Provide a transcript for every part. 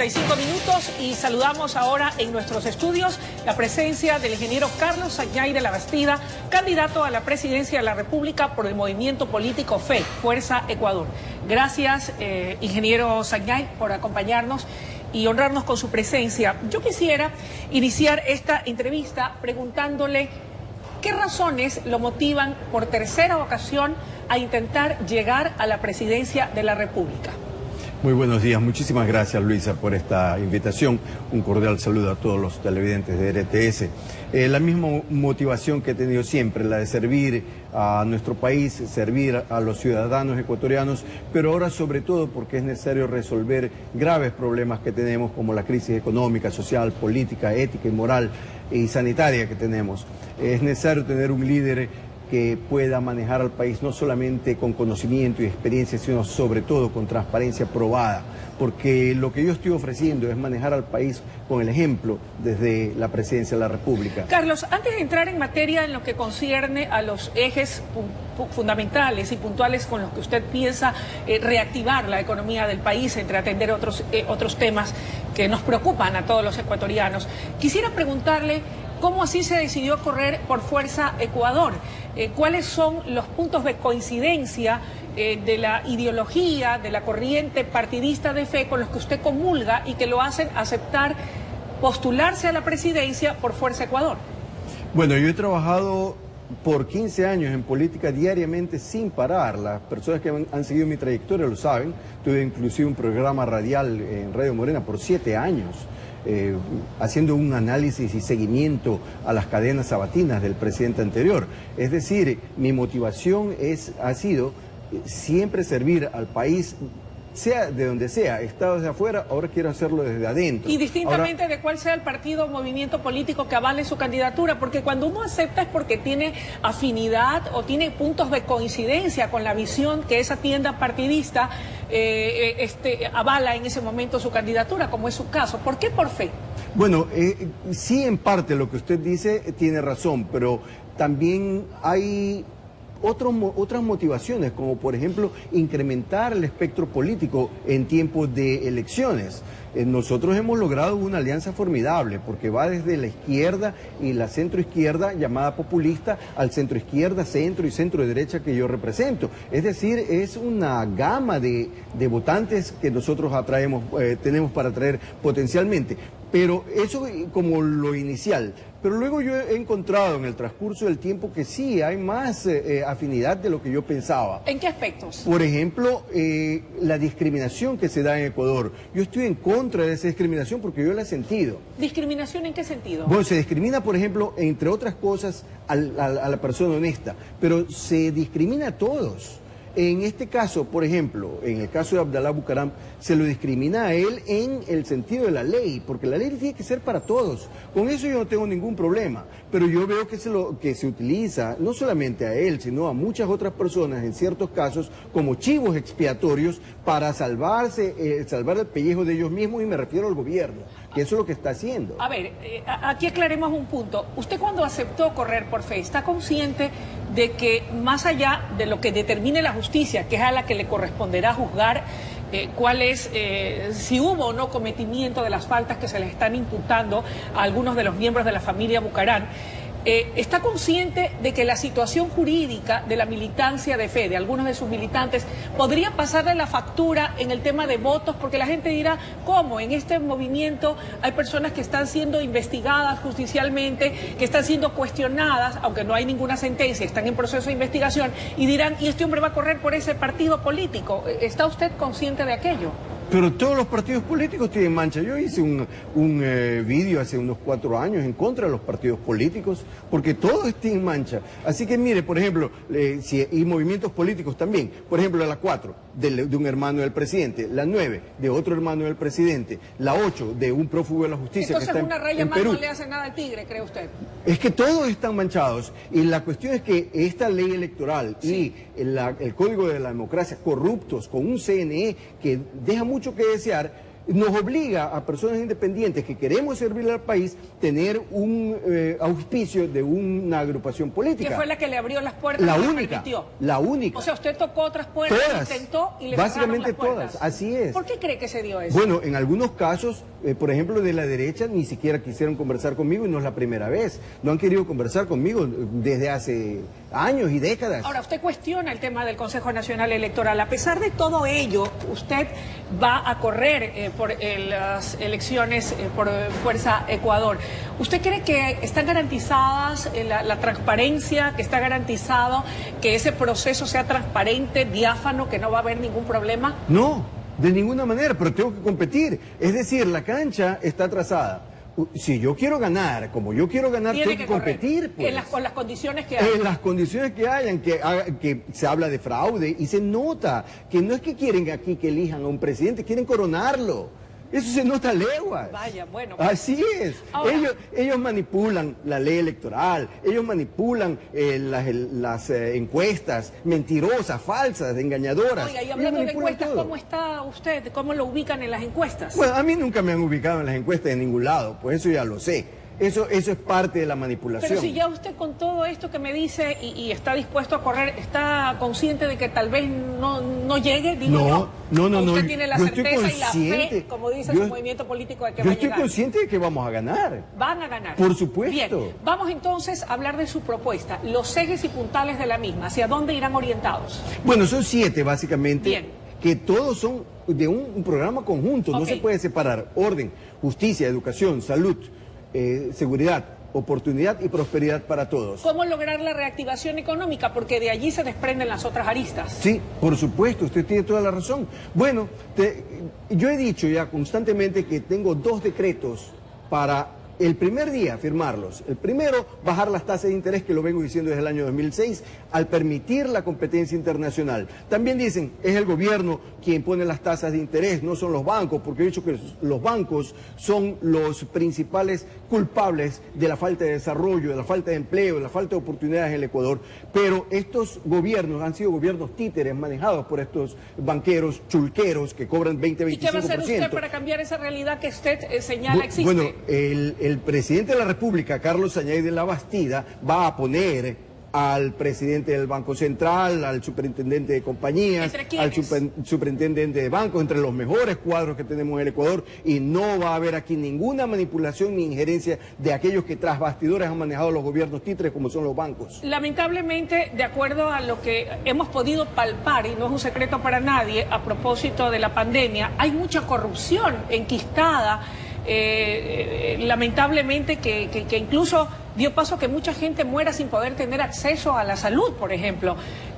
45 minutos y saludamos ahora en nuestros estudios la presencia del ingeniero Carlos Sagniay de la Bastida, candidato a la presidencia de la República por el movimiento político FE, Fuerza Ecuador. Gracias, ingeniero Sagniay, por acompañarnos y honrarnos con su presencia. Yo quisiera iniciar esta entrevista preguntándole qué razones lo motivan por tercera ocasión a intentar llegar a la presidencia de la República. Muy buenos días, muchísimas gracias Luisa por esta invitación, un cordial saludo a todos los televidentes de RTS. La misma motivación que he tenido siempre, la de servir a nuestro país, servir a los ciudadanos ecuatorianos, pero ahora sobre todo porque es necesario resolver graves problemas que tenemos como la crisis económica, social, política, ética y moral y sanitaria que tenemos. Es necesario tener un líder que pueda manejar al país no solamente con conocimiento y experiencia, sino sobre todo con transparencia probada, porque lo que yo estoy ofreciendo es manejar al país con el ejemplo desde la presidencia de la República. Carlos, antes de entrar en materia en lo que concierne a los ejes fundamentales y puntuales con los que usted piensa reactivar la economía del país, entre atender otros temas que nos preocupan a todos los ecuatorianos, quisiera preguntarle ¿cómo así se decidió correr por Fuerza Ecuador? ¿Cuáles son los puntos de coincidencia de la ideología, de la corriente partidista de FE con los que usted comulga y que lo hacen aceptar postularse a la presidencia por Fuerza Ecuador? Bueno, yo he trabajado por 15 años en política diariamente sin parar. Las personas que han seguido mi trayectoria lo saben. Tuve inclusive un programa radial en Radio Morena por 7 años. Haciendo un análisis y seguimiento a las cadenas sabatinas del presidente anterior. Es decir, mi motivación ha sido siempre servir al país, sea de donde sea, estado desde afuera, ahora quiero hacerlo desde adentro. Y distintamente de cuál sea el partido o movimiento político que avale su candidatura, porque cuando uno acepta es porque tiene afinidad o tiene puntos de coincidencia con la visión que esa tienda partidista avala en ese momento su candidatura, como es su caso. ¿Por qué por FE? Bueno, sí, en parte lo que usted dice tiene razón, pero también hay otras motivaciones, como por ejemplo incrementar el espectro político en tiempos de elecciones. Nosotros hemos logrado una alianza formidable porque va desde la izquierda y la centroizquierda llamada populista al centroizquierda, centro y centro derecha que yo represento. Es decir, es una gama de votantes que nosotros tenemos para atraer potencialmente. Pero eso como lo inicial. Pero luego yo he encontrado en el transcurso del tiempo que sí, hay más afinidad de lo que yo pensaba. ¿En qué aspectos? Por ejemplo, la discriminación que se da en Ecuador. Yo estoy en contra de esa discriminación porque yo la he sentido. ¿Discriminación en qué sentido? Bueno, se discrimina, por ejemplo, entre otras cosas, a la persona honesta, pero se discrimina a todos. En este caso, por ejemplo, en el caso de Abdalá Bucaram, se lo discrimina a él en el sentido de la ley, porque la ley tiene que ser para todos. Con eso yo no tengo ningún problema, pero yo veo que se utiliza no solamente a él, sino a muchas otras personas, en ciertos casos, como chivos expiatorios para salvar el pellejo de ellos mismos, y me refiero al gobierno, que eso es lo que está haciendo. A ver, aquí aclaremos un punto. Usted cuando aceptó correr por FE, ¿está consciente de que más allá de lo que determine la justicia, que es a la que le corresponderá juzgar cuál es, si hubo o no cometimiento de las faltas que se les están imputando a algunos de los miembros de la familia Bucaram, ¿está consciente de que la situación jurídica de la militancia de FE, de algunos de sus militantes, podría pasarle la factura en el tema de votos? Porque la gente dirá, ¿cómo? En este movimiento hay personas que están siendo investigadas judicialmente, que están siendo cuestionadas, aunque no hay ninguna sentencia, están en proceso de investigación, y dirán, ¿y este hombre va a correr por ese partido político? ¿Está usted consciente de aquello? Pero todos los partidos políticos tienen mancha. Yo hice un vídeo hace unos 4 años en contra de los partidos políticos, porque todos tienen mancha. Así que mire, por ejemplo, y movimientos políticos también. Por ejemplo, la 4 de un hermano del presidente, la 9 de otro hermano del presidente, la 8 de un prófugo de la justicia. Entonces que está una raya en más Perú. No le hace nada al tigre, ¿cree usted? Es que todos están manchados, y la cuestión es que esta ley electoral y el Código de la Democracia, corruptos, con un CNE que deja mucho que desear, nos obliga a personas independientes que queremos servirle al país tener un auspicio de una agrupación política. Que fue la que le abrió las puertas. La y única, permitió. la única. O sea, usted tocó otras puertas, todas, intentó y le básicamente cerraron las puertas. todas, así es. ¿Por qué cree que se dio eso? Bueno, en algunos casos, por ejemplo, de la derecha, ni siquiera quisieron conversar conmigo y no es la primera vez. No han querido conversar conmigo desde hace años y décadas. Ahora, usted cuestiona el tema del Consejo Nacional Electoral. A pesar de todo ello, usted va a correr por las elecciones por Fuerza Ecuador. ¿Usted cree que están garantizadas la transparencia, que está garantizado que ese proceso sea transparente, diáfano, que no va a haber ningún problema? No, de ninguna manera, pero tengo que competir. Es decir, la cancha está trazada. Si yo quiero ganar, como yo quiero ganar, tengo que competir. Pues. Con las condiciones que hay. En las condiciones que hayan, que se habla de fraude y se nota que no es que quieren aquí que elijan a un presidente, quieren coronarlo. Eso se nota a leguas. Vaya, bueno. Así es. Ahora, ellos manipulan la ley electoral, ellos manipulan las encuestas mentirosas, falsas, engañadoras. Oiga, y hablando de encuestas, ¿cómo está usted? ¿Cómo lo ubican en las encuestas? Bueno, a mí nunca me han ubicado en las encuestas de ningún lado, pues eso ya lo sé. Eso es parte de la manipulación. Pero si ya usted con todo esto que me dice y está dispuesto a correr, ¿está consciente de que tal vez no llegue? Digo No. Usted tiene la certeza y la fe, como dice su movimiento político, de que va a llegar. Yo estoy consciente de que vamos a ganar. Van a ganar. Por supuesto. Bien, vamos entonces a hablar de su propuesta, los ejes y puntales de la misma, ¿hacia dónde irán orientados? Bueno, son 7 básicamente. Bien. Que todos son de un programa conjunto, no se puede separar. Orden, justicia, educación, salud, seguridad, oportunidad y prosperidad para todos. ¿Cómo lograr la reactivación económica? Porque de allí se desprenden las otras aristas. Sí, por supuesto, usted tiene toda la razón. Bueno, yo he dicho ya constantemente que tengo 2 decretos para el primer día firmarlos. El primero, bajar las tasas de interés, que lo vengo diciendo desde el año 2006, al permitir la competencia internacional. También dicen, es el gobierno quien pone las tasas de interés, no son los bancos, porque he dicho que los bancos son los principales culpables de la falta de desarrollo, de la falta de empleo, de la falta de oportunidades en el Ecuador. Pero estos gobiernos han sido gobiernos títeres manejados por estos banqueros chulqueros que cobran 20-25%. ¿Y qué va a hacer usted para cambiar esa realidad que usted señala existe? Bueno, el presidente de la República, Carlos Añay de la Bastida, va a poner al presidente del Banco Central, al superintendente de compañías, al superintendente de bancos, entre los mejores cuadros que tenemos en el Ecuador, y no va a haber aquí ninguna manipulación ni injerencia de aquellos que tras bastidores han manejado los gobiernos títeres como son los bancos. Lamentablemente, de acuerdo a lo que hemos podido palpar, y no es un secreto para nadie, a propósito de la pandemia, hay mucha corrupción enquistada. Lamentablemente que incluso dio paso a que mucha gente muera sin poder tener acceso a la salud, por ejemplo.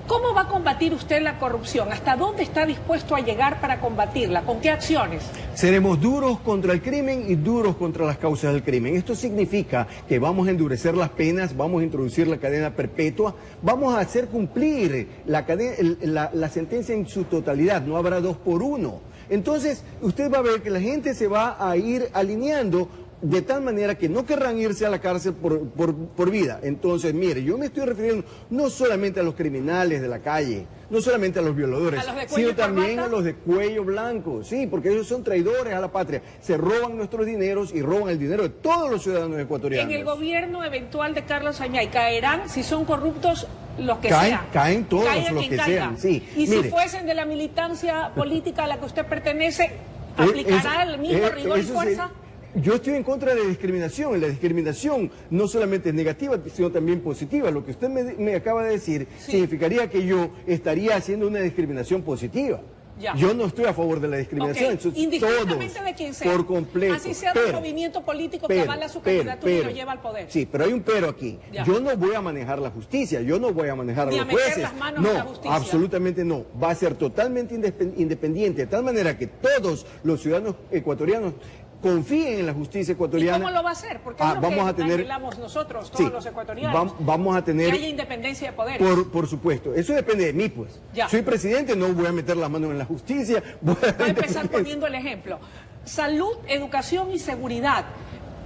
¿Cómo va a combatir usted la corrupción? ¿Hasta dónde está dispuesto a llegar para combatirla? ¿Con qué acciones? Seremos duros contra el crimen y duros contra las causas del crimen. Esto significa que vamos a endurecer las penas, vamos a introducir la cadena perpetua, vamos a hacer cumplir la sentencia en su totalidad, no habrá 2 por 1. Entonces, usted va a ver que la gente se va a ir alineando de tal manera que no querrán irse a la cárcel por vida. Entonces, mire, yo me estoy refiriendo no solamente a los criminales de la calle, no solamente a los violadores, sino también a los de cuello blanco, sí, porque ellos son traidores a la patria, se roban nuestros dineros y roban el dinero de todos los ciudadanos ecuatorianos. En el gobierno eventual de Carlos Añay, ¿caerán si son corruptos los que sean? Caen todos los que sean, sí. Y si fuesen de la militancia política a la que usted pertenece, ¿aplicará el mismo rigor y fuerza? Yo estoy en contra de la discriminación. La discriminación no solamente es negativa, sino también positiva. Lo que usted me acaba de decir significaría que yo estaría haciendo una discriminación positiva. Ya. Yo no estoy a favor de la discriminación. Indistintamente de quien sea. Por completo. Así sea del movimiento político que avala su candidatura y lo lleva al poder. Sí, pero hay un pero aquí. Ya. Yo no voy a manejar la justicia, yo no voy a manejar a los jueces. Las manos en la justicia. Absolutamente no. Va a ser totalmente independiente, de tal manera que todos los ciudadanos ecuatorianos confíen en la justicia ecuatoriana. ¿Y cómo lo va a hacer? Porque es lo vamos que anhelamos nosotros, todos los ecuatorianos. Vamos a tener... Que haya independencia de poderes. Por supuesto. Eso depende de mí, pues. Ya. Soy presidente, no voy a meter las manos en la justicia. Voy a empezar poniendo el ejemplo. Salud, educación y seguridad.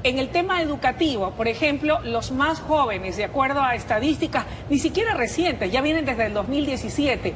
En el tema educativo, por ejemplo, los más jóvenes, de acuerdo a estadísticas, ni siquiera recientes, ya vienen desde el 2017,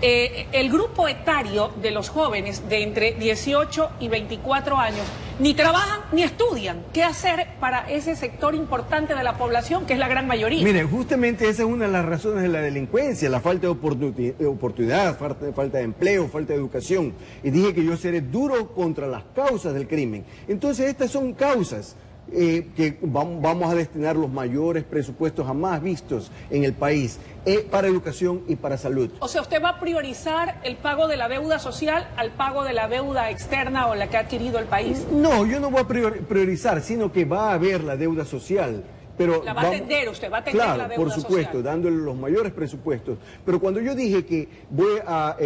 el grupo etario de los jóvenes de entre 18 y 24 años ni trabajan ni estudian. ¿Qué hacer para ese sector importante de la población, que es la gran mayoría? Miren, justamente esa es una de las razones de la delincuencia, la falta de oportunidad, falta de empleo, falta de educación. Y dije que yo seré duro contra las causas del crimen. Entonces estas son causas que vamos a destinar los mayores presupuestos jamás vistos en el país para educación y para salud. O sea, ¿usted va a priorizar el pago de la deuda social al pago de la deuda externa o la que ha adquirido el país? No, yo no voy a priorizar, sino que va a haber la deuda social. Pero la va a atender, usted va a atender claro, la deuda social. por supuesto, dándole los mayores presupuestos. Pero cuando yo dije que voy a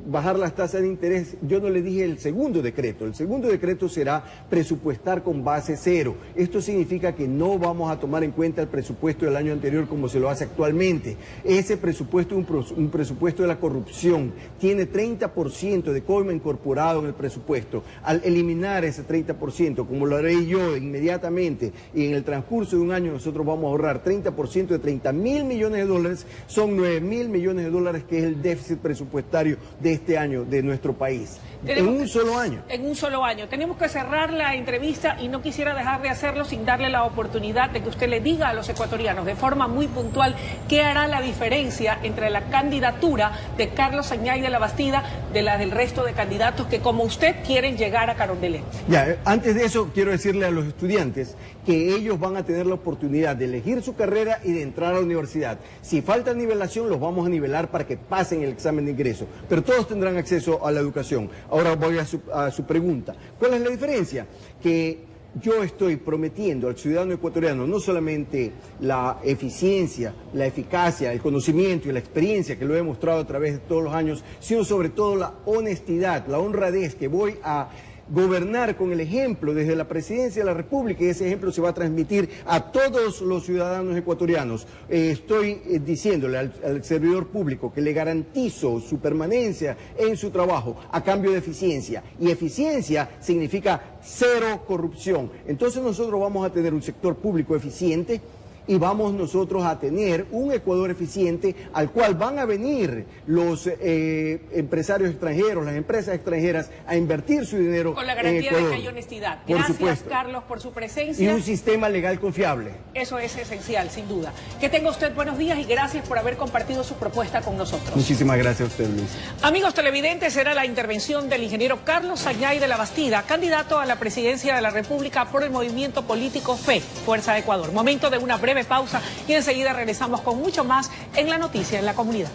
bajar las tasas de interés, yo no le dije el segundo decreto. El segundo decreto será presupuestar con base cero. Esto significa que no vamos a tomar en cuenta el presupuesto del año anterior como se lo hace actualmente. Ese presupuesto es un presupuesto de la corrupción. Tiene 30% de coima incorporado en el presupuesto. Al eliminar ese 30%, como lo haré yo inmediatamente y en el transcurso de un año, nosotros vamos a ahorrar 30% de 30.000 millones de dólares, son 9.000 millones de dólares, que es el déficit presupuestario de este año de nuestro país. En un solo año. En un solo año. Tenemos que cerrar la entrevista y no quisiera dejar de hacerlo sin darle la oportunidad de que usted le diga a los ecuatorianos de forma muy puntual qué hará la diferencia entre la candidatura de Carlos Añay de la Bastida de la del resto de candidatos que, como usted, quieren llegar a Carondelet. Ya, antes de eso quiero decirle a los estudiantes que ellos van a tener la oportunidad de elegir su carrera y de entrar a la universidad. Si falta nivelación, los vamos a nivelar para que pasen el examen de ingreso, pero todos tendrán acceso a la educación. Ahora voy a su pregunta. ¿Cuál es la diferencia? Que yo estoy prometiendo al ciudadano ecuatoriano no solamente la eficiencia, la eficacia, el conocimiento y la experiencia que lo he demostrado a través de todos los años, sino sobre todo la honestidad, la honradez, que voy a gobernar con el ejemplo desde la presidencia de la República, y ese ejemplo se va a transmitir a todos los ciudadanos ecuatorianos. Estoy diciéndole al servidor público que le garantizo su permanencia en su trabajo a cambio de eficiencia, y eficiencia significa cero corrupción. Entonces nosotros vamos a tener un sector público eficiente y vamos nosotros a tener un Ecuador eficiente al cual van a venir los empresarios extranjeros, las empresas extranjeras a invertir su dinero con la garantía en Ecuador, de que hay honestidad. Por Gracias, supuesto. Carlos, por su presencia. Y un sistema legal confiable. Eso es esencial, sin duda. Que tenga usted buenos días y gracias por haber compartido su propuesta con nosotros. Muchísimas gracias a usted, Luis. Amigos televidentes, era la intervención del ingeniero Carlos Añay de la Bastida, candidato a la presidencia de la República por el movimiento político FE, Fuerza de Ecuador. Momento de una breve pausa y enseguida regresamos con mucho más en La Noticia en la Comunidad.